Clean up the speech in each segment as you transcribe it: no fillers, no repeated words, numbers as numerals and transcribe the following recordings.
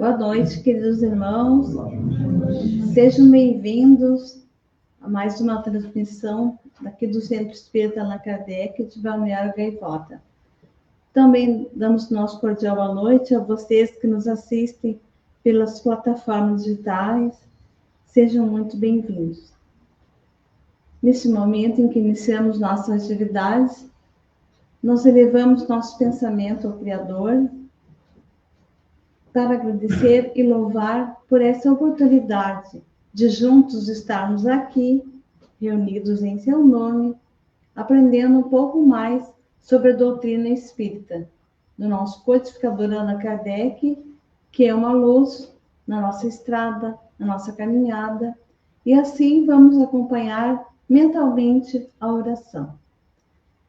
Boa noite, queridos irmãos. Sejam bem-vindos a mais uma transmissão daqui do Centro Espírita Allan Kardec de Balneário Gaivota. Também damos nosso cordial boa noite a vocês que nos assistem pelas plataformas digitais. Sejam muito bem-vindos. Neste momento em que iniciamos nossas atividades, nós elevamos nosso pensamento ao Criador para agradecer e louvar por essa oportunidade de juntos estarmos aqui, reunidos em seu nome, aprendendo um pouco mais sobre a doutrina espírita, do nosso codificador Allan Kardec, que é uma luz na nossa estrada, na nossa caminhada, e assim vamos acompanhar mentalmente a oração.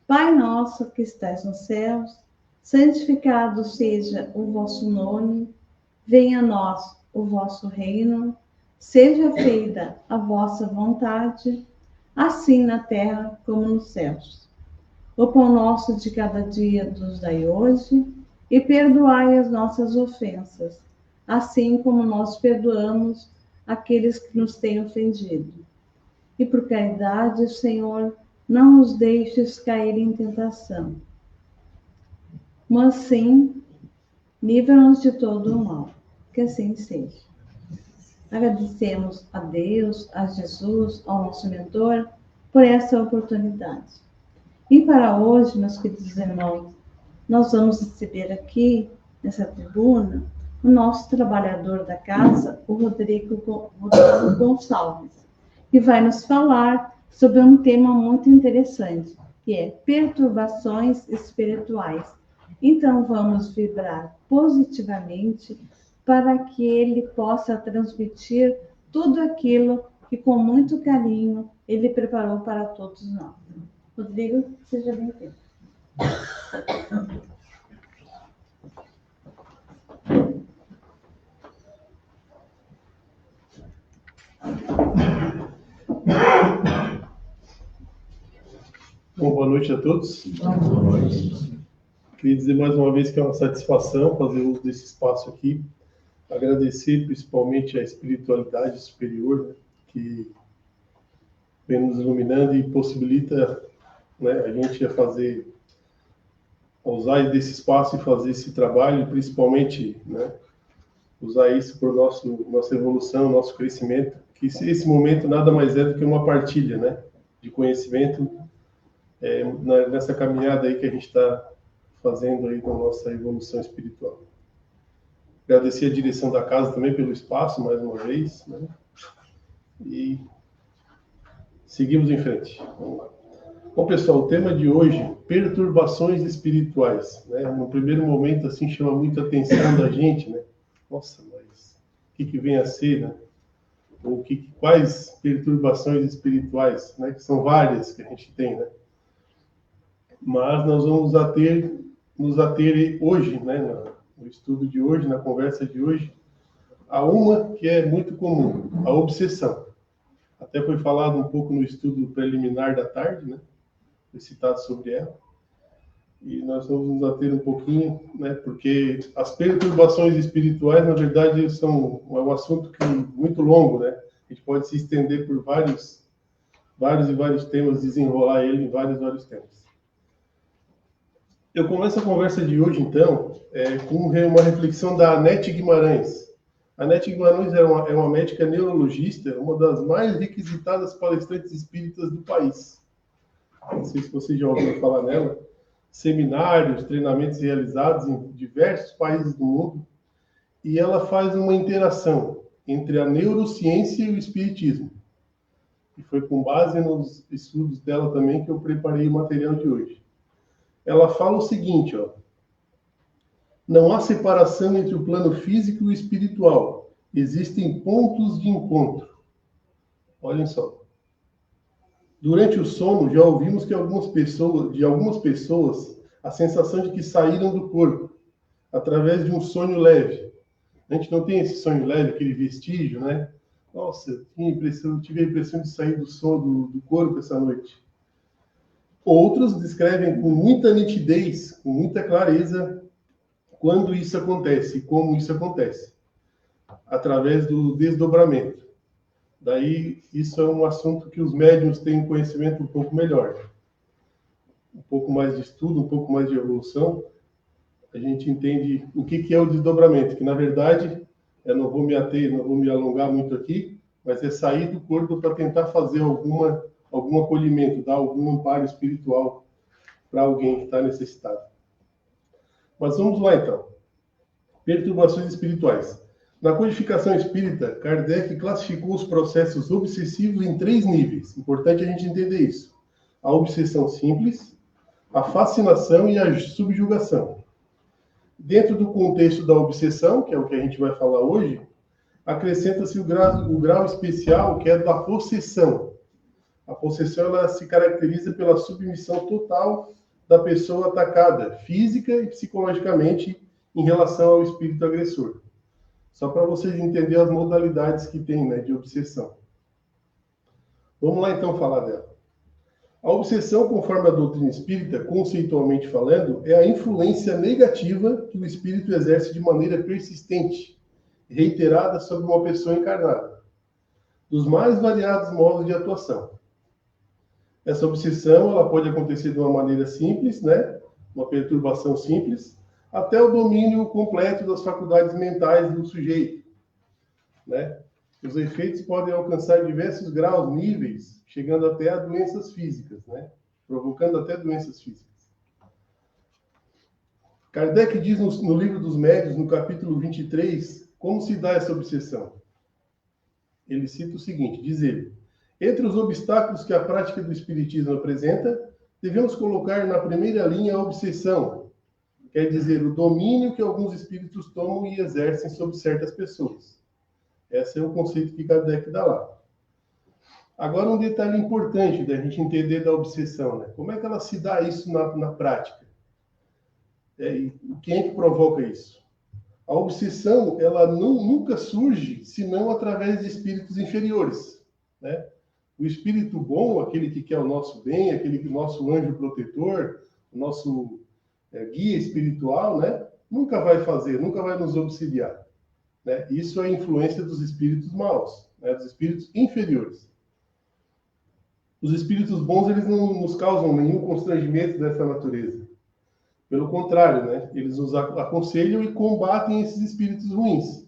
Pai nosso que estais nos céus, santificado seja o vosso nome, venha a nós o vosso reino, seja feita a vossa vontade, assim na terra como nos céus. O pão nosso de cada dia nos dai hoje, e perdoai as nossas ofensas, assim como nós perdoamos aqueles que nos têm ofendido. E por caridade, Senhor, não nos deixes cair em tentação, mas sim, livra-nos de todo o mal. Que assim seja. Agradecemos a Deus, a Jesus, ao nosso mentor, por essa oportunidade. E para hoje, meus queridos irmãos, nós vamos receber aqui, nessa tribuna, o nosso trabalhador da casa, o Rodrigo Gonçalves, que vai nos falar sobre um tema muito interessante, que é perturbações espirituais. Então, vamos vibrar positivamente para que ele possa transmitir tudo aquilo que, com muito carinho, ele preparou para todos nós. Rodrigo, seja bem-vindo. Bom, boa noite a todos. Boa noite. Queria dizer mais uma vez que é uma satisfação fazer uso desse espaço aqui. Agradecer principalmente a espiritualidade superior, né, que vem nos iluminando e possibilita, né, a gente a usar desse espaço e fazer esse trabalho, principalmente, né, usar isso para nossa evolução, nosso crescimento, que esse momento nada mais é do que uma partilha, né, de conhecimento nessa caminhada aí que a gente está fazendo aí com a nossa evolução espiritual. Agradecer a direção da casa também pelo espaço, mais uma vez, né? E seguimos em frente. Vamos lá. Bom, pessoal, o tema de hoje, perturbações espirituais, né? No primeiro momento, assim, chama muita atenção da gente, né? Nossa, mas o que vem a ser, né? Ou quais perturbações espirituais, né? Que são várias que a gente tem, né? Mas nós vamos nos ater hoje, né, no estudo de hoje, na conversa de hoje, a uma que é muito comum, a obsessão. Até foi falado um pouco no estudo preliminar da tarde, né, foi citado sobre ela. E nós vamos nos ater um pouquinho, né, porque as perturbações espirituais, na verdade, é um assunto muito longo, né? A gente pode se estender por vários temas, desenrolar ele em vários temas. Eu começo a conversa de hoje, então, com uma reflexão da Anete Guimarães. A Anete Guimarães é uma médica neurologista, uma das mais requisitadas palestrantes espíritas do país. Não sei se vocês já ouviram falar nela. Seminários, treinamentos realizados em diversos países do mundo. E ela faz uma interação entre a neurociência e o espiritismo. E foi com base nos estudos dela também que eu preparei o material de hoje. Ela fala o seguinte, ó: não há separação entre o plano físico e o espiritual. Existem pontos de encontro. Olhem só. Durante o sono, já ouvimos de algumas pessoas, a sensação de que saíram do corpo, através de um sonho leve. A gente não tem esse sonho leve, aquele vestígio, né? Nossa, eu tive a impressão de sair do sono do corpo essa noite. Outros descrevem com muita nitidez, com muita clareza, quando isso acontece e como isso acontece. através do desdobramento. Daí, isso é um assunto que os médiuns têm um conhecimento um pouco melhor. Um pouco mais de estudo, um pouco mais de evolução, a gente entende o que é o desdobramento, que na verdade, eu não vou me ater, não vou me alongar muito aqui, mas é sair do corpo para tentar fazer algum acolhimento, dar algum amparo espiritual para alguém que está necessitado. Mas vamos lá então. Perturbações espirituais. Na codificação espírita, Kardec classificou os processos obsessivos em 3 níveis. Importante a gente entender isso. A obsessão simples, a fascinação e a subjugação. Dentro do contexto da obsessão, que é o que a gente vai falar hoje, acrescenta-se o grau especial, que é da possessão. A possessão ela se caracteriza pela submissão total da pessoa atacada, física e psicologicamente, em relação ao espírito agressor. Só para vocês entenderem as modalidades que tem, né, de obsessão. Vamos lá então falar dela. A obsessão, conforme a doutrina espírita, conceitualmente falando, é a influência negativa que o espírito exerce de maneira persistente, reiterada sobre uma pessoa encarnada, dos mais variados modos de atuação. Essa obsessão ela pode acontecer de uma maneira simples, né? Uma perturbação simples, até o domínio completo das faculdades mentais do sujeito, né? Os efeitos podem alcançar diversos graus, níveis, chegando até a doenças físicas, né? Provocando até doenças físicas. Kardec diz no Livro dos Médiuns, no capítulo 23, como se dá essa obsessão. Ele cita o seguinte, diz ele: entre os obstáculos que a prática do espiritismo apresenta, devemos colocar na primeira linha a obsessão, quer dizer, o domínio que alguns espíritos tomam e exercem sobre certas pessoas. Esse é o conceito que Kardec dá lá. Agora, um detalhe importante da gente entender da obsessão, né? Como é que ela se dá isso na prática? E quem é que provoca isso? A obsessão, ela nunca surge senão através de espíritos inferiores, né? O espírito bom, aquele que quer o nosso bem, aquele que nosso anjo protetor, o nosso guia espiritual, né? Nunca vai fazer, nunca vai nos auxiliar, né? Isso é a influência dos espíritos maus, né? Dos espíritos inferiores. Os espíritos bons, eles não nos causam nenhum constrangimento dessa natureza. Pelo contrário, né? Eles nos aconselham e combatem esses espíritos ruins.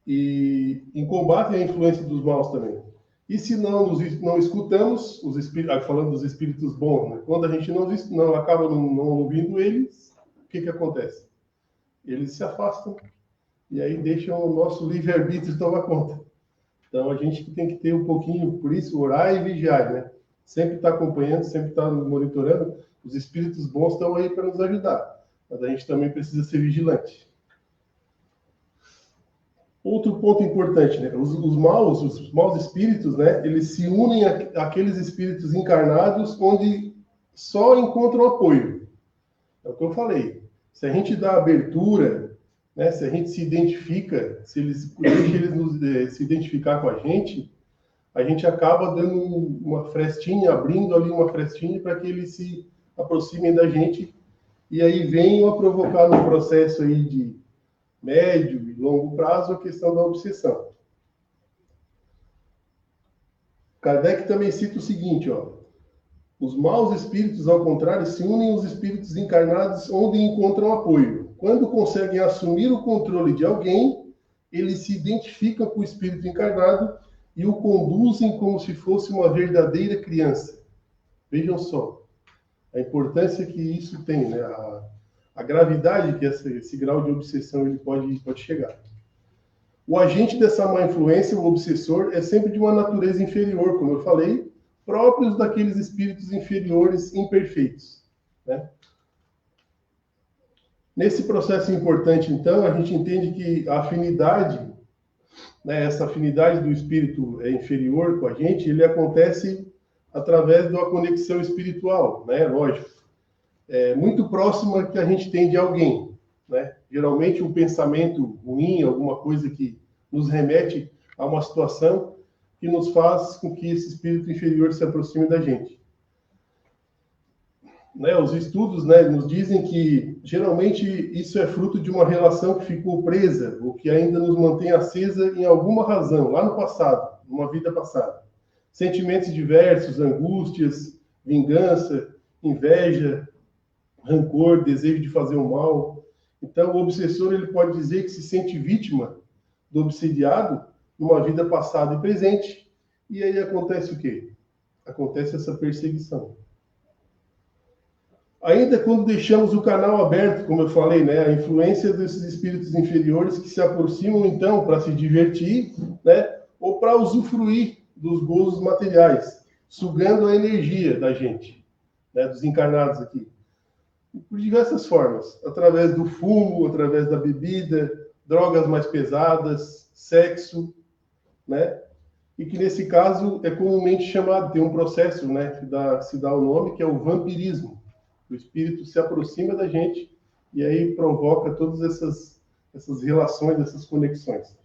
E combatem a influência dos maus também. E se não escutamos, os espíritos, falando dos espíritos bons, né? Quando a gente não acaba não ouvindo eles, o que acontece? Eles se afastam e aí deixam o nosso livre-arbítrio tomar conta. Então, a gente tem que ter um pouquinho, por isso, orar e vigiar, né? Sempre estar acompanhando, sempre estar monitorando. Os espíritos bons estão aí para nos ajudar, mas a gente também precisa ser vigilante. Outro ponto importante, né? Os maus espíritos, né? Eles se unem àqueles espíritos encarnados onde só encontram apoio. É o que eu falei. Se a gente dá abertura, né? Se a gente se identifica, se eles deixam eles se identificar com a gente acaba dando uma frestinha, abrindo ali uma frestinha para que eles se aproximem da gente e aí venham a provocar no processo aí de médio e longo prazo a questão da obsessão. Kardec também cita o seguinte, ó: os maus espíritos, ao contrário, se unem aos espíritos encarnados onde encontram apoio. Quando conseguem assumir o controle de alguém, eles se identificam com o espírito encarnado e o conduzem como se fosse uma verdadeira criança. Vejam só a importância que isso tem, né? A gravidade que esse grau de obsessão ele pode chegar. O agente dessa má influência, o obsessor, é sempre de uma natureza inferior, como eu falei, próprios daqueles espíritos inferiores imperfeitos, né? Nesse processo importante, então, a gente entende que a afinidade, né, essa afinidade do espírito inferior com a gente, ele acontece através de uma conexão espiritual, né? Lógico. Muito próxima que a gente tem de alguém, né? Geralmente um pensamento ruim, alguma coisa que nos remete a uma situação que nos faz com que esse espírito inferior se aproxime da gente. né, os estudos, né, nos dizem que geralmente isso é fruto de uma relação que ficou presa, ou que ainda nos mantém acesa em alguma razão, lá no passado, numa vida passada. Sentimentos diversos, angústias, vingança, inveja, rancor, desejo de fazer o mal. Então, o obsessor ele pode dizer que se sente vítima do obsidiado numa vida passada e presente. E aí acontece o quê? Acontece essa perseguição. Ainda quando deixamos o canal aberto, como eu falei, né, a influência desses espíritos inferiores que se aproximam, então, para se divertir, né, ou para usufruir dos gozos materiais, sugando a energia da gente, né, dos encarnados aqui. Por diversas formas, através do fumo, através da bebida, drogas mais pesadas, sexo, né? E que nesse caso é comumente chamado, tem um processo, né, que se dá o nome, que é o vampirismo. O espírito se aproxima da gente e aí provoca todas essas relações, essas conexões.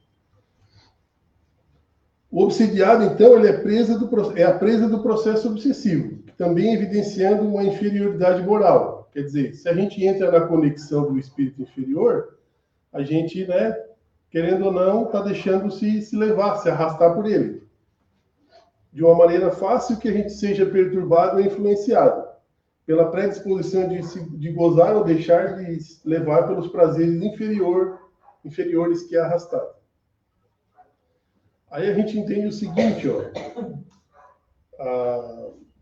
O obsidiado, então, ele é a presa do processo obsessivo, também evidenciando uma inferioridade moral. Quer dizer, se a gente entra na conexão do espírito inferior, a gente, né, querendo ou não, está deixando se levar, se arrastar por ele. De uma maneira fácil que a gente seja perturbado e influenciado pela predisposição de gozar ou deixar de levar pelos prazeres inferiores que é arrastado. Aí a gente entende o seguinte, ó,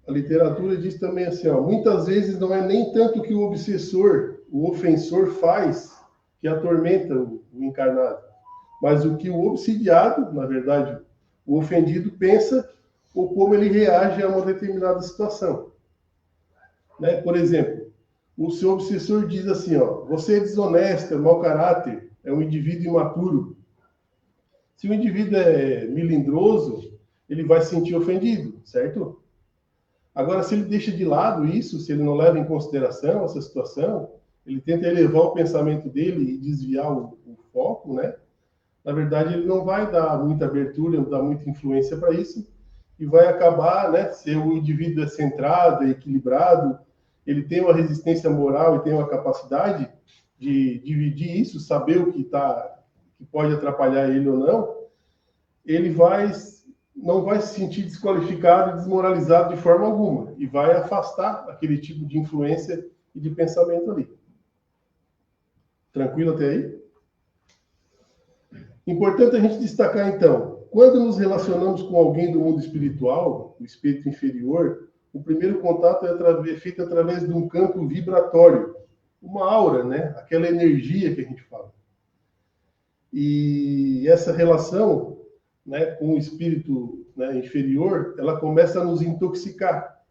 a literatura diz também assim, ó, muitas vezes não é nem tanto que o obsessor, o ofensor faz que atormenta o encarnado, mas o que o obsidiado, na verdade, o ofendido pensa ou como ele reage a uma determinada situação. Né? Por exemplo, o seu obsessor diz assim, ó, você é desonesto, é mau caráter, é um indivíduo imaturo. Se o indivíduo é melindroso, ele vai se sentir ofendido, certo? Agora, se ele deixa de lado isso, se ele não leva em consideração essa situação, ele tenta elevar o pensamento dele e desviar o foco, né? Na verdade, ele não vai dar muita abertura, não dar muita influência para isso, e vai acabar, né? Se o indivíduo é centrado, é equilibrado, ele tem uma resistência moral e tem uma capacidade de dividir isso, saber o que pode atrapalhar ele ou não, ele não vai se sentir desqualificado e desmoralizado de forma alguma, e vai afastar aquele tipo de influência e de pensamento ali. Tranquilo até aí? Importante a gente destacar, então, quando nos relacionamos com alguém do mundo espiritual, o espírito inferior, o primeiro contato é feito através de um campo vibratório, uma aura, né? Aquela energia que a gente fala. E essa relação, né, com o espírito, né, inferior, ela começa a nos intoxicar.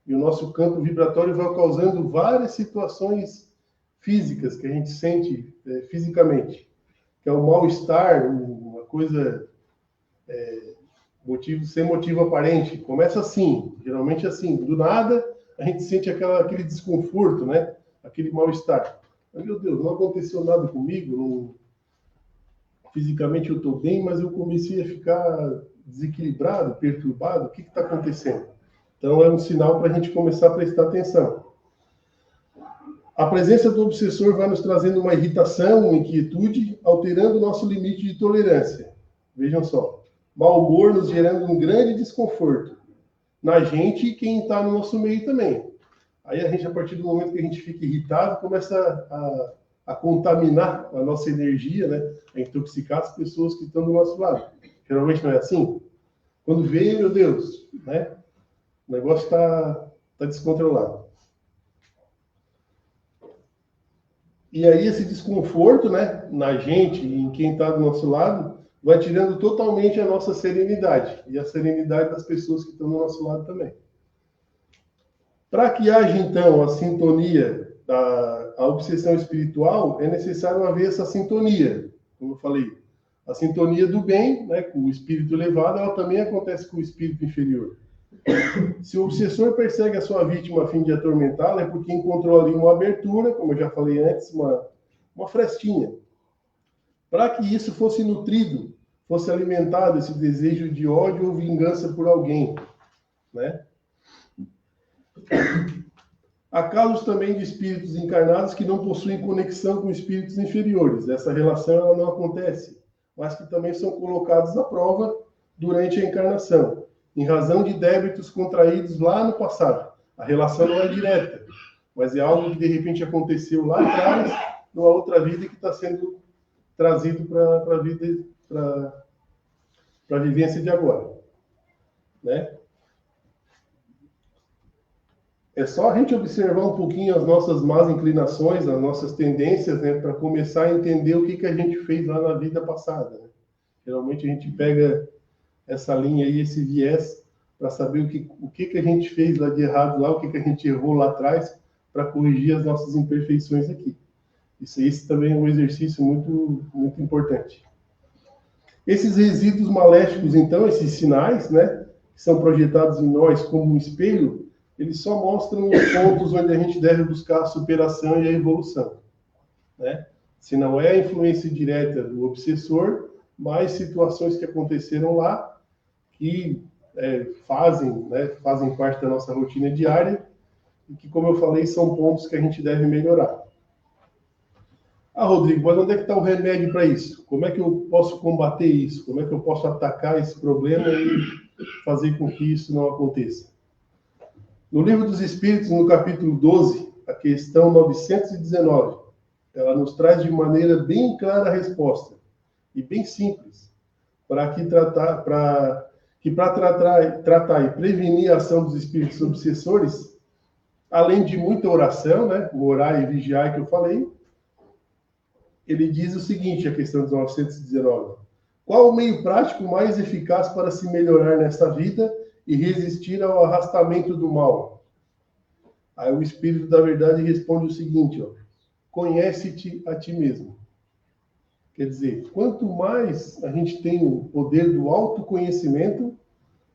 E o nosso campo vibratório vai causando várias situações físicas que a gente sente fisicamente, que é o mal-estar, uma coisa sem motivo aparente. Começa assim, geralmente assim, do nada a gente sente aquele desconforto, né? Aquele mal-estar. Meu Deus, não aconteceu nada comigo, fisicamente eu estou bem, mas eu comecei a ficar desequilibrado, perturbado, o que está acontecendo? Então é um sinal para a gente começar a prestar atenção. A presença do obsessor vai nos trazendo uma irritação, uma inquietude, alterando o nosso limite de tolerância. Vejam só, mau humor nos gerando um grande desconforto na gente e quem está no nosso meio também. Aí a gente, a partir do momento que a gente fica irritado, começa a contaminar a nossa energia, né? A intoxicar as pessoas que estão do nosso lado. Geralmente não é assim? Quando vê, meu Deus, né? O negócio está descontrolado. E aí esse desconforto, né, na gente e em quem está do nosso lado, vai tirando totalmente a nossa serenidade e a serenidade das pessoas que estão do nosso lado também. Para que haja, então, a sintonia, a obsessão espiritual, é necessário haver essa sintonia, como eu falei. A sintonia do bem, né, com o espírito elevado, ela também acontece com o espírito inferior. Se o obsessor persegue a sua vítima a fim de atormentá-la, é porque encontrou ali uma abertura, como eu já falei antes, uma frestinha. Para que isso fosse nutrido, fosse alimentado, esse desejo de ódio ou vingança por alguém, né? Há casos também de espíritos encarnados que não possuem conexão com espíritos inferiores. Essa relação ela não acontece, mas que também são colocados à prova durante a encarnação, em razão de débitos contraídos lá no passado. A relação não é direta, mas é algo que de repente aconteceu lá atrás, numa outra vida que está sendo trazido para a vida, para a vivência de agora, né? É só a gente observar um pouquinho as nossas más inclinações, as nossas tendências, né, para começar a entender o que a gente fez lá na vida passada, né? Geralmente a gente pega essa linha aí, esse viés, para saber o que a gente fez lá de errado lá, o que a gente errou lá atrás, para corrigir as nossas imperfeições aqui. Isso também é um exercício muito, muito importante. Esses resíduos maléficos, então, esses sinais, né, que são projetados em nós como um espelho, eles só mostram os pontos onde a gente deve buscar a superação e a evolução, né? Se não é a influência direta do obsessor, mas situações que aconteceram lá, que fazem parte da nossa rotina diária, e que, como eu falei, são pontos que a gente deve melhorar. Ah, Rodrigo, mas onde é que está o remédio para isso? Como é que eu posso combater isso? Como é que eu posso atacar esse problema e fazer com que isso não aconteça? No Livro dos Espíritos, no capítulo 12, a questão 919, ela nos traz de maneira bem clara a resposta, e bem simples, para tratar e prevenir a ação dos espíritos obsessores, além de muita oração, né, o orar e vigiar que eu falei, ele diz o seguinte, a questão dos 919. Qual o meio prático mais eficaz para se melhorar nesta vida e resistir ao arrastamento do mal? Aí o Espírito da Verdade responde o seguinte, ó, conhece-te a ti mesmo. Quer dizer, quanto mais a gente tem o poder do autoconhecimento,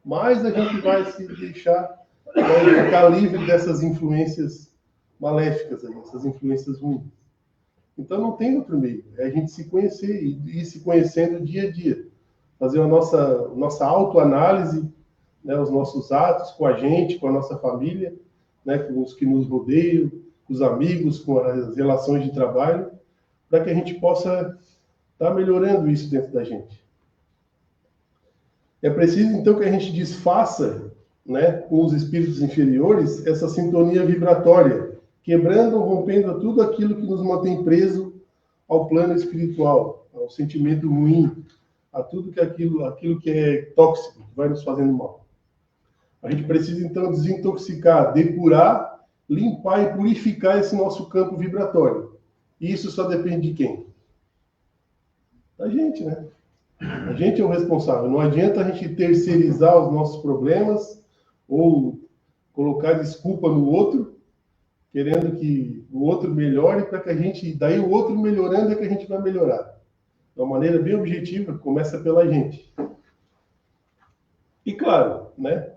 mais a gente vai se deixar, vai ficar livre dessas influências maléficas, essas influências ruins. Então não tem outro meio, é a gente se conhecer e ir se conhecendo dia a dia. Fazer a nossa autoanálise, né, os nossos atos com a gente, com a nossa família, né, com os que nos rodeiam, com os amigos, com as relações de trabalho, para que a gente possa estar melhorando isso dentro da gente. É preciso, então, que a gente desfaça, né, com os espíritos inferiores essa sintonia vibratória, quebrando ou rompendo tudo aquilo que nos mantém preso ao plano espiritual, ao sentimento ruim, a tudo que aquilo que é tóxico, que vai nos fazendo mal. A gente precisa, então, desintoxicar, depurar, limpar e purificar esse nosso campo vibratório. E isso só depende de quem? Da gente, né? A gente é o responsável. Não adianta a gente terceirizar os nossos problemas ou colocar desculpa no outro, querendo que o outro melhore para que a gente... Daí o outro melhorando é que a gente vai melhorar. De uma maneira bem objetiva, começa pela gente. E claro, né?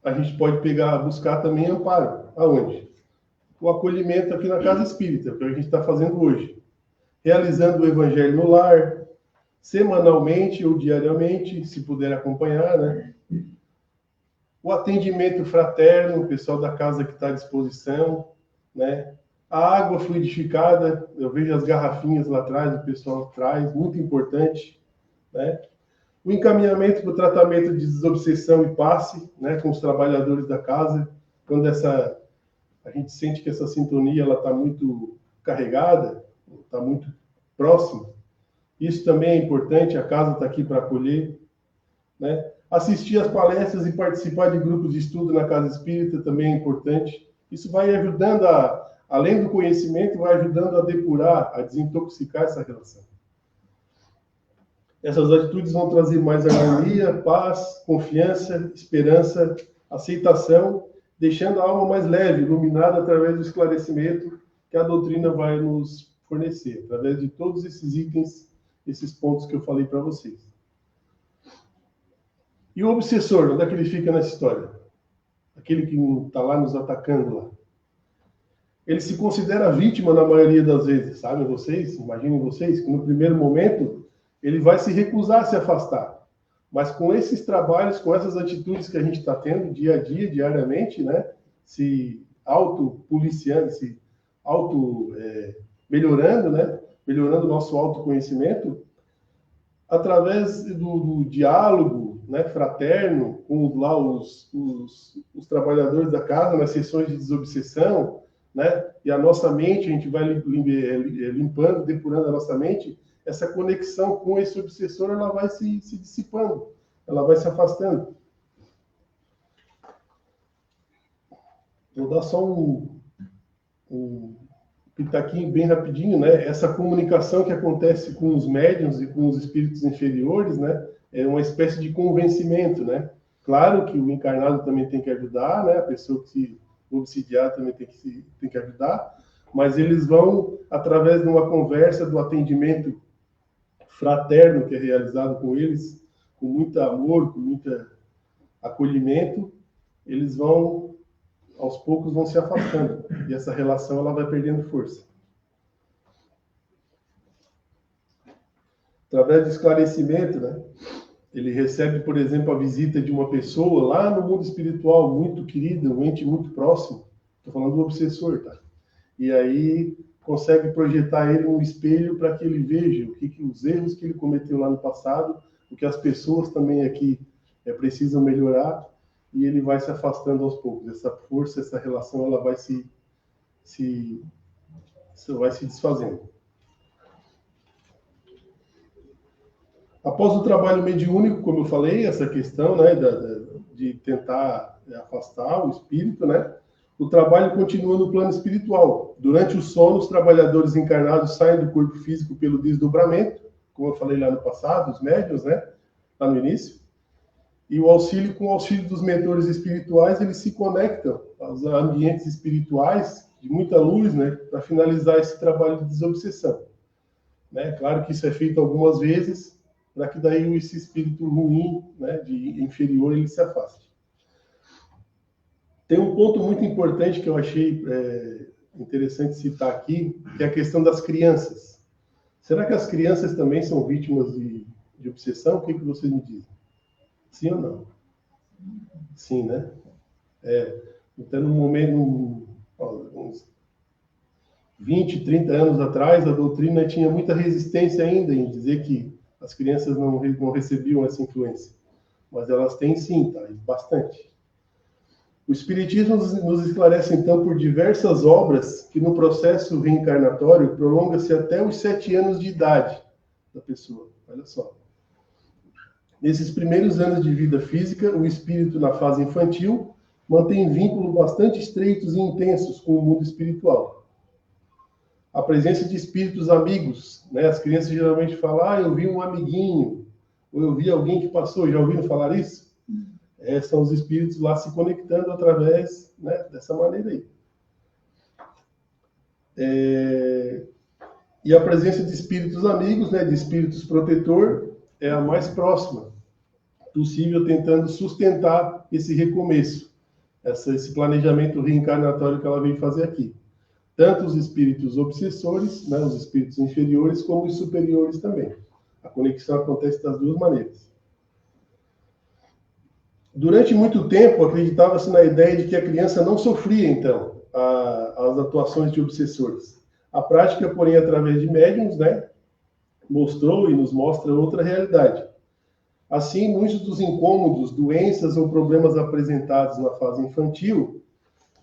A gente pode buscar também amparo. Aonde? O acolhimento aqui na Casa Espírita, que a gente está fazendo hoje. Realizando o Evangelho no lar, semanalmente ou diariamente, se puder acompanhar, né? O atendimento fraterno, o pessoal da casa que está à disposição, né? A água fluidificada, eu vejo as garrafinhas lá atrás, o pessoal traz, muito importante, né? O encaminhamento para o tratamento de desobsessão e passe, né, com os trabalhadores da casa, quando a gente sente que essa sintonia está muito carregada, está muito próxima. Isso também é importante, a casa está aqui para acolher, né? Assistir às palestras e participar de grupos de estudo na Casa Espírita também é importante. Isso vai ajudando, além do conhecimento, vai ajudando a depurar, a desintoxicar essa relação. Essas atitudes vão trazer mais harmonia, paz, confiança, esperança, aceitação, deixando a alma mais leve, iluminada através do esclarecimento que a doutrina vai nos fornecer, através de todos esses itens, esses pontos que eu falei para vocês. E o obsessor, onde é que ele fica nessa história? Aquele que está lá nos atacando lá. Ele se considera vítima na maioria das vezes, sabem vocês? Imaginem vocês que no primeiro momento ele vai se recusar a se afastar. Mas com esses trabalhos, com essas atitudes que a gente está tendo dia a dia, diariamente, né? Se autopoliciando, melhorando, né? Melhorando o nosso autoconhecimento, através do diálogo, né, fraterno, com lá os trabalhadores da casa, nas sessões de desobsessão, né? E a nossa mente, a gente vai limpando, depurando a nossa mente, essa conexão com esse obsessor, ela vai se dissipando, ela vai se afastando. Vou dar só um pitaquinho bem rapidinho, né? Essa comunicação que acontece com os médiuns e com os espíritos inferiores, né? É uma espécie de convencimento, né? Claro que o encarnado também tem que ajudar, né? A pessoa que se obsidiar também tem que ajudar, mas eles vão, através de uma conversa, do atendimento fraterno que é realizado com eles, com muito amor, com muito acolhimento, eles vão, aos poucos, vão se afastando. E essa relação ela vai perdendo força. Através do esclarecimento, né? Ele recebe, por exemplo, a visita de uma pessoa lá no mundo espiritual, muito querida, um ente muito próximo. Estou falando do obsessor, tá? E aí consegue projetar ele no espelho para que ele veja os erros que ele cometeu lá no passado, o que as pessoas também aqui precisam melhorar, e ele vai se afastando aos poucos. Essa força, essa relação, ela vai se desfazendo. Após o trabalho mediúnico, como eu falei, essa questão, né, de tentar afastar o espírito, né, o trabalho continua no plano espiritual. Durante o sono, os trabalhadores encarnados saem do corpo físico pelo desdobramento, como eu falei lá no passado, os médiuns, né, lá no início. E com o auxílio dos mentores espirituais, eles se conectam aos ambientes espirituais de muita luz, né, para finalizar esse trabalho de desobsessão. Né? Claro que isso é feito algumas vezes, para que daí esse espírito ruim, né, de inferior, ele se afaste. Tem um ponto muito importante que eu achei interessante citar aqui, que é a questão das crianças. Será que as crianças também são vítimas de obsessão? O que vocês me dizem? Sim ou não? Sim, né? Então, no momento, uns 20, 30 anos atrás, a doutrina tinha muita resistência ainda em dizer que as crianças não recebiam essa influência. Mas elas têm sim, tá? Bastante. O Espiritismo nos esclarece, então, por diversas obras que no processo reencarnatório prolonga-se até os 7 anos de idade da pessoa. Olha só. Nesses primeiros anos de vida física, o espírito, na fase infantil, mantém vínculos bastante estreitos e intensos com o mundo espiritual. A presença de espíritos amigos, né? As crianças geralmente falam, eu vi um amiguinho, ou eu vi alguém que passou, já ouviram falar isso? São os espíritos lá se conectando através, né, dessa maneira aí. E a presença de espíritos amigos, né, de espíritos protetor, é a mais próxima possível, tentando sustentar esse recomeço, esse planejamento reencarnatório que ela vem fazer aqui. Tanto os espíritos obsessores, né, os espíritos inferiores, como os superiores também. A conexão acontece das duas maneiras. Durante muito tempo, acreditava-se na ideia de que a criança não sofria, então, as atuações de obsessores. A prática, porém, através de médiuns, né, mostrou e nos mostra outra realidade. Assim, muitos dos incômodos, doenças ou problemas apresentados na fase infantil,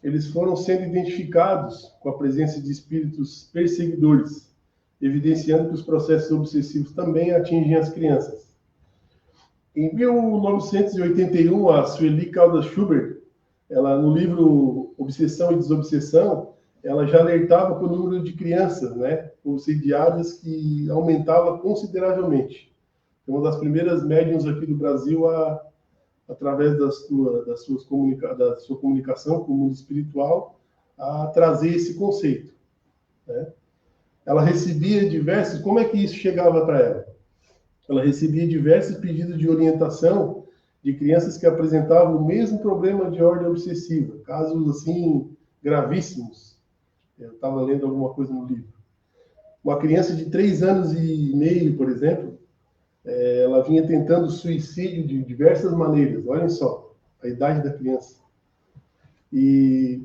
eles foram sendo identificados com a presença de espíritos perseguidores, evidenciando que os processos obsessivos também atingem as crianças. Em 1981, a Sueli Caldas Schubert, ela, no livro Obsessão e Desobsessão, ela já alertava que o número de crianças, né, obsidiadas, que aumentava consideravelmente. Uma das primeiras médiuns aqui do Brasil através da sua comunicação com o mundo espiritual, a trazer esse conceito. Né? Ela recebia diversos... Como é que isso chegava para ela? Ela recebia diversos pedidos de orientação de crianças que apresentavam o mesmo problema de ordem obsessiva, casos assim gravíssimos. Eu estava lendo alguma coisa no livro. Uma criança de 3 anos e meio, por exemplo, ela vinha tentando suicídio de diversas maneiras. Olhem só, a idade da criança. E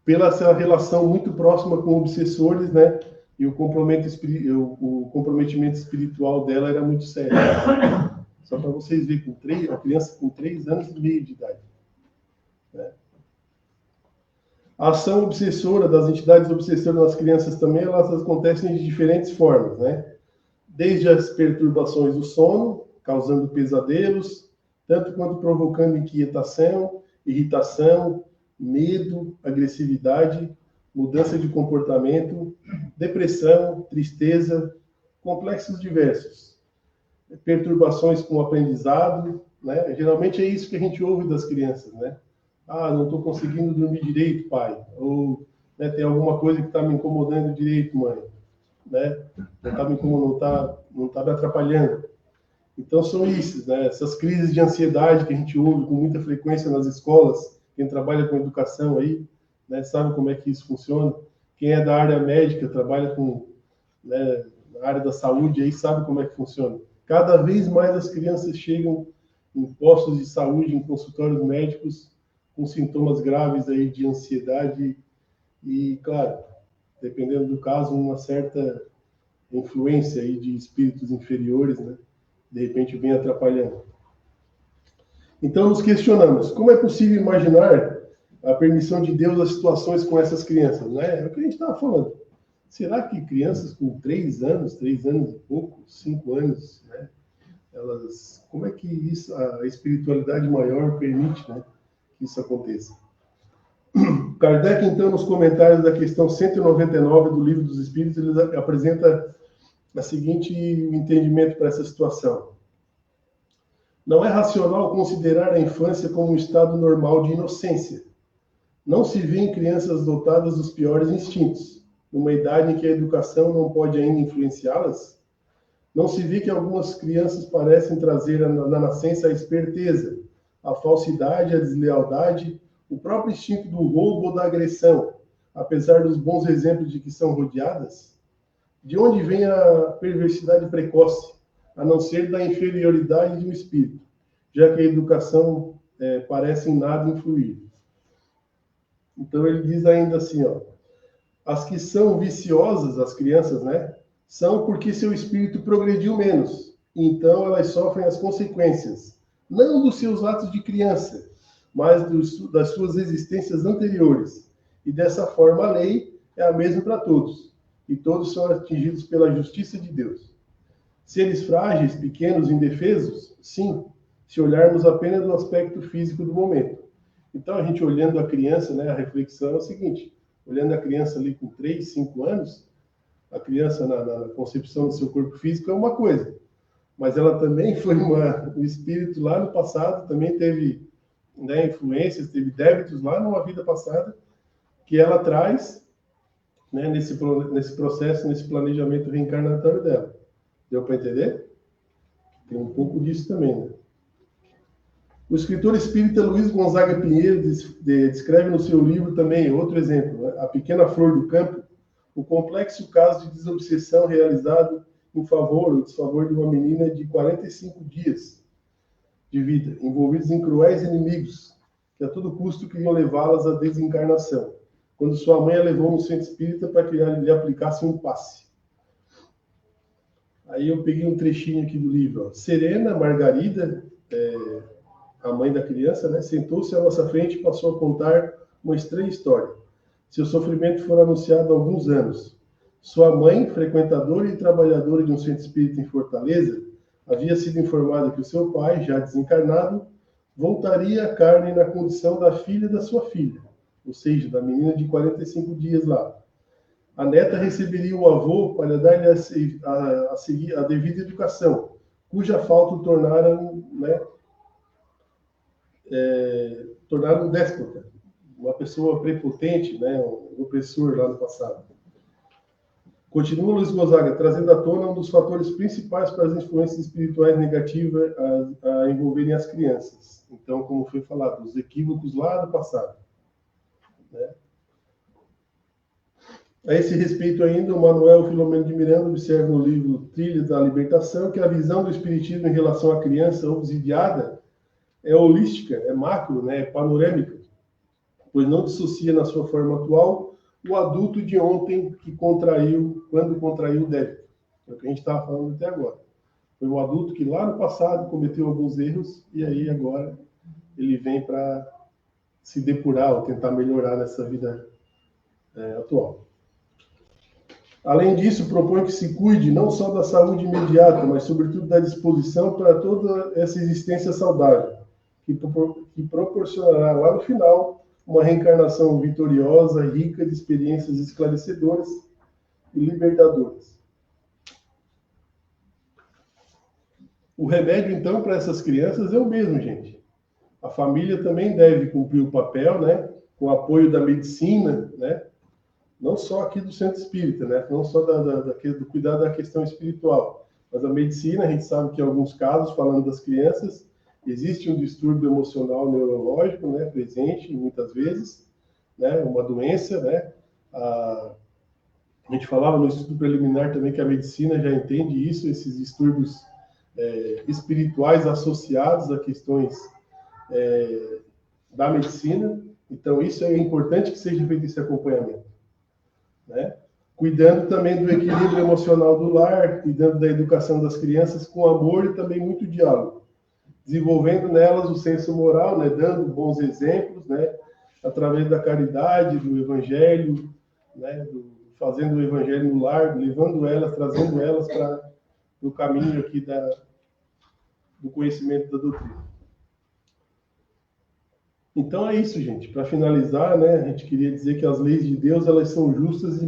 pela essa relação muito próxima com obsessores, né? E o comprometimento espiritual dela era muito sério. Só para vocês verem, uma criança com 3 anos e meio de idade. Né? A ação obsessora das entidades obsessoras nas crianças também, elas acontecem de diferentes formas, né? Desde as perturbações do sono, causando pesadelos, tanto quanto provocando inquietação, irritação, medo, agressividade, mudança de comportamento, depressão, tristeza, complexos diversos. Perturbações com o aprendizado, né? Geralmente é isso que a gente ouve das crianças, né? Ah, não estou conseguindo dormir direito, pai. Ou, né, tem alguma coisa que está me incomodando direito, mãe. Né? Não está me atrapalhando. Então são isso, né? Essas crises de ansiedade que a gente ouve com muita frequência nas escolas. Quem trabalha com educação aí, né, sabe como é que isso funciona. Quem é da área médica, trabalha com, né, na área da saúde, aí sabe como é que funciona. Cada vez mais as crianças chegam em postos de saúde, em consultórios médicos, com sintomas graves aí de ansiedade e, claro, dependendo do caso, uma certa influência aí de espíritos inferiores, né? De repente vem atrapalhando. Então nos questionamos, como é possível imaginar a permissão de Deus às situações com essas crianças, né? É o que a gente estava falando. Será que crianças com 3 anos e pouco, 5 anos, né? Elas, como é que isso, a espiritualidade maior permite, né, que isso aconteça? Kardec, então, nos comentários da questão 199 do Livro dos Espíritos, ele apresenta o seguinte entendimento para essa situação. Não é racional considerar a infância como um estado normal de inocência. Não se vê em crianças dotadas dos piores instintos, numa idade em que a educação não pode ainda influenciá-las. Não se vê que algumas crianças parecem trazer na nascença a esperteza, a falsidade, a deslealdade, o próprio instinto do roubo ou da agressão, apesar dos bons exemplos de que são rodeadas? De onde vem a perversidade precoce, a não ser da inferioridade do espírito, já que a educação parece em nada influir? Então ele diz ainda assim, ó, as que são viciosas, as crianças, né, são porque seu espírito progrediu menos, então elas sofrem as consequências, não dos seus atos de criança, mas das suas existências anteriores. E dessa forma a lei é a mesma para todos, e todos são atingidos pela justiça de Deus. Seres frágeis, pequenos, indefesos? Sim, se olharmos apenas do aspecto físico do momento. Então, a gente olhando a criança, né, a reflexão é o seguinte, olhando a criança ali com 3, 5 anos, a criança na concepção do seu corpo físico é uma coisa, mas ela também foi um espírito lá no passado, também teve, né, influências, teve débitos lá numa vida passada, que ela traz, né, nesse processo, nesse planejamento reencarnatório dela. Deu para entender? Tem um pouco disso também, né? O escritor espírita Luiz Gonzaga Pinheiro descreve no seu livro também outro exemplo, né? A Pequena Flor do Campo, o complexo caso de desobsessão realizado em favor ou desfavor de uma menina de 45 dias de vida, envolvidos em cruéis inimigos, que a todo custo queriam levá-las à desencarnação, quando sua mãe a levou no centro espírita para que lhe aplicasse um passe. Aí eu peguei um trechinho aqui do livro. Ó. Serena Margarida, a mãe da criança, né, sentou-se à nossa frente e passou a contar uma estranha história. Seu sofrimento foi anunciado há alguns anos. Sua mãe, frequentadora e trabalhadora de um centro espírita em Fortaleza, havia sido informada que o seu pai, já desencarnado, voltaria à carne na condição da filha da sua filha, ou seja, da menina de 45 dias lá. A neta receberia o avô para dar-lhe a devida educação, cuja falta o tornaram, né, tornaram um déspota, uma pessoa prepotente, né, um opressor lá no passado. Continua Luiz Gonzaga, trazendo à tona um dos fatores principais para as influências espirituais negativas a envolverem as crianças. Então, como foi falado, os equívocos lá do passado. Né? A esse respeito ainda, o Manuel Filomeno de Miranda observa no livro Trilhas da Libertação que a visão do espiritismo em relação à criança obsidiada é holística, é macro, né, é panorâmica. pois não dissocia na sua forma atual o adulto de ontem quando contraiu o débito. É o que a gente estava falando até agora. Foi o adulto que lá no passado cometeu alguns erros e aí agora ele vem para se depurar ou tentar melhorar nessa vida atual. Além disso, propõe que se cuide não só da saúde imediata, mas sobretudo da disposição para toda essa existência saudável, que proporcionará lá no final uma reencarnação vitoriosa e rica de experiências esclarecedoras e libertadoras. O remédio, então, para essas crianças é o mesmo, gente. A família também deve cumprir o papel, né, com o apoio da medicina, né, não só aqui do Centro Espírita, né, não só do cuidado da questão espiritual, mas a medicina, a gente sabe que em alguns casos, falando das crianças, existe um distúrbio emocional neurológico, né, presente muitas vezes, né, uma doença, né, a gente falava no estudo preliminar também que a medicina já entende isso, esses distúrbios espirituais associados a questões da medicina. Então, isso é importante que seja feito esse acompanhamento, né? Cuidando também do equilíbrio emocional do lar, cuidando da educação das crianças com amor e também muito diálogo, desenvolvendo nelas o senso moral, né? Dando bons exemplos, né? Através da caridade, do evangelho, né? Fazendo o evangelho no lar, levando elas, trazendo elas para o caminho aqui do conhecimento da doutrina. Então é isso, gente. Para finalizar, né, a gente queria dizer que as leis de Deus, elas são justas e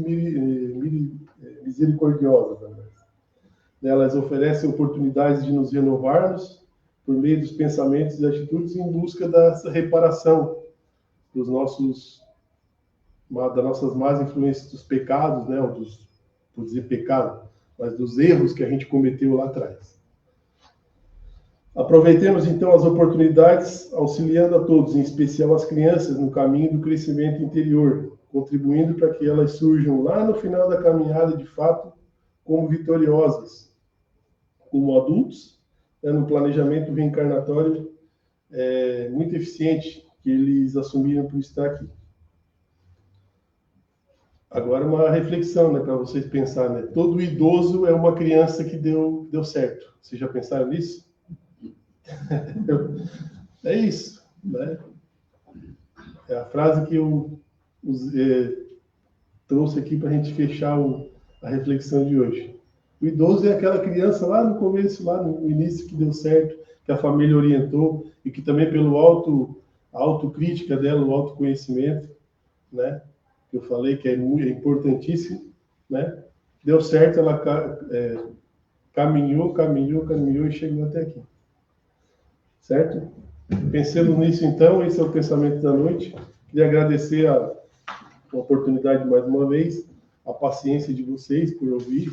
misericordiosas. Né? Elas oferecem oportunidades de nos renovarmos por meio dos pensamentos e atitudes em busca dessa reparação das nossas más influências, dos pecados, né, vou dizer pecado, mas dos erros que a gente cometeu lá atrás. Aproveitemos, então, as oportunidades, auxiliando a todos, em especial as crianças, no caminho do crescimento interior, contribuindo para que elas surjam lá no final da caminhada, de fato, como vitoriosas, como adultos, né, no planejamento reencarnatório muito eficiente que eles assumiram por estar aqui. Agora, uma reflexão, né, para vocês pensarem, né? Todo idoso é uma criança que deu certo. Vocês já pensaram nisso? É isso, né? É a frase que eu trouxe aqui para a gente fechar a reflexão de hoje. O idoso é aquela criança lá no começo, lá no início, que deu certo, que a família orientou e que também pelo a autocrítica dela, o autoconhecimento, né? Que eu falei que é importantíssimo, né? Deu certo, ela caminhou e chegou até aqui. Certo? Pensando nisso, então, esse é o pensamento da noite. Queria agradecer a oportunidade mais uma vez, a paciência de vocês por ouvir,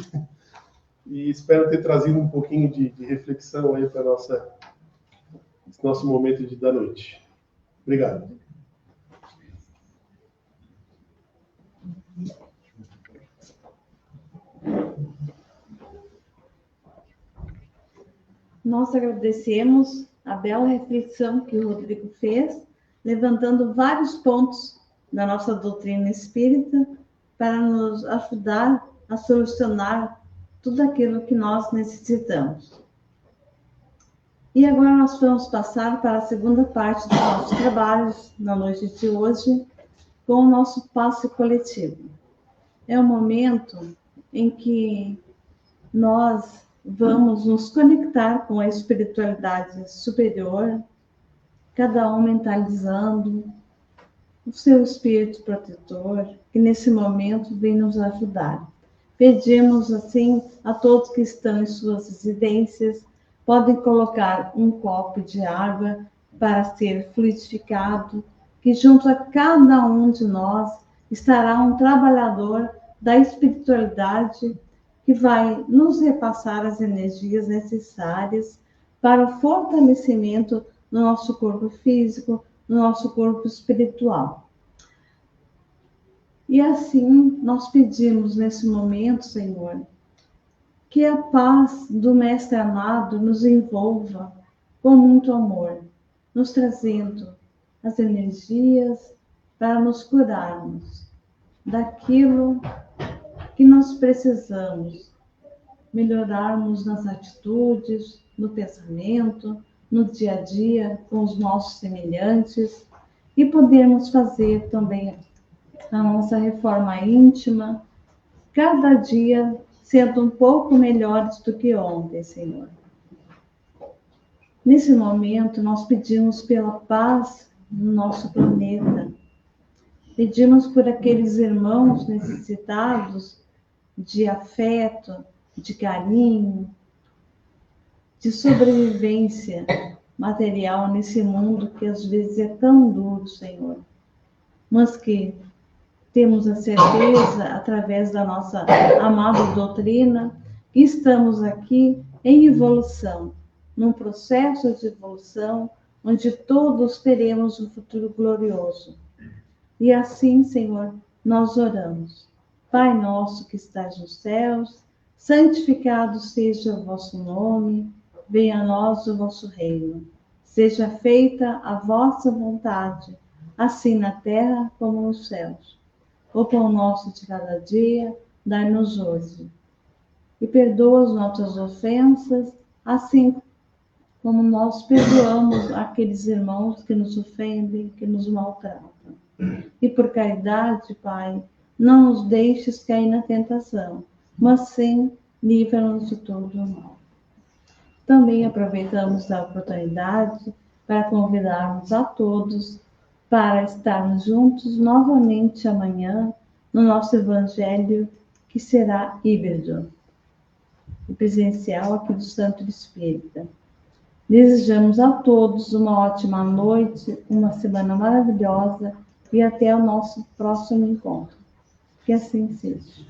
e espero ter trazido um pouquinho de reflexão aí para esse nosso momento da noite. Obrigado. Nós agradecemos a bela reflexão que o Rodrigo fez, levantando vários pontos da nossa doutrina espírita para nos ajudar a solucionar tudo aquilo que nós necessitamos. E agora nós vamos passar para a segunda parte dos nossos trabalhos na noite de hoje, com o nosso passe coletivo. É um momento em que nós vamos nos conectar com a espiritualidade superior, cada um mentalizando o seu espírito protetor, que nesse momento vem nos ajudar. Pedimos, assim, a todos que estão em suas residências, podem colocar um copo de água para ser fluidificado, que junto a cada um de nós estará um trabalhador da espiritualidade que vai nos repassar as energias necessárias para o fortalecimento do nosso corpo físico, do nosso corpo espiritual. E assim, nós pedimos nesse momento, Senhor, que a paz do Mestre amado nos envolva com muito amor, nos trazendo as energias para nos curarmos daquilo que nós precisamos, melhorarmos nas atitudes, no pensamento, no dia a dia, com os nossos semelhantes, e podermos fazer também a nossa reforma íntima, cada dia sendo um pouco melhores do que ontem, Senhor. Nesse momento, nós pedimos pela paz no nosso planeta. Pedimos por aqueles irmãos necessitados de afeto, de carinho, de sobrevivência material nesse mundo que às vezes é tão duro, Senhor. Mas que temos a certeza, através da nossa amada doutrina, que estamos aqui em evolução, num processo de evolução, onde todos teremos um futuro glorioso. E assim, Senhor, nós oramos. Pai nosso que estás nos céus, santificado seja o vosso nome, venha a nós o vosso reino. Seja feita a vossa vontade, assim na terra como nos céus. O pão nosso de cada dia, dai-nos hoje. E perdoa as nossas ofensas, assim como nós perdoamos aqueles irmãos que nos ofendem, que nos maltratam. E por caridade, Pai, não nos deixes cair na tentação, mas sim livra-nos de todo o mal. Também aproveitamos a oportunidade para convidarmos a todos para estarmos juntos novamente amanhã no nosso Evangelho, que será híbrido e presencial aqui do Centro Espírita. Desejamos a todos uma ótima noite, uma semana maravilhosa e até o nosso próximo encontro. Que assim seja.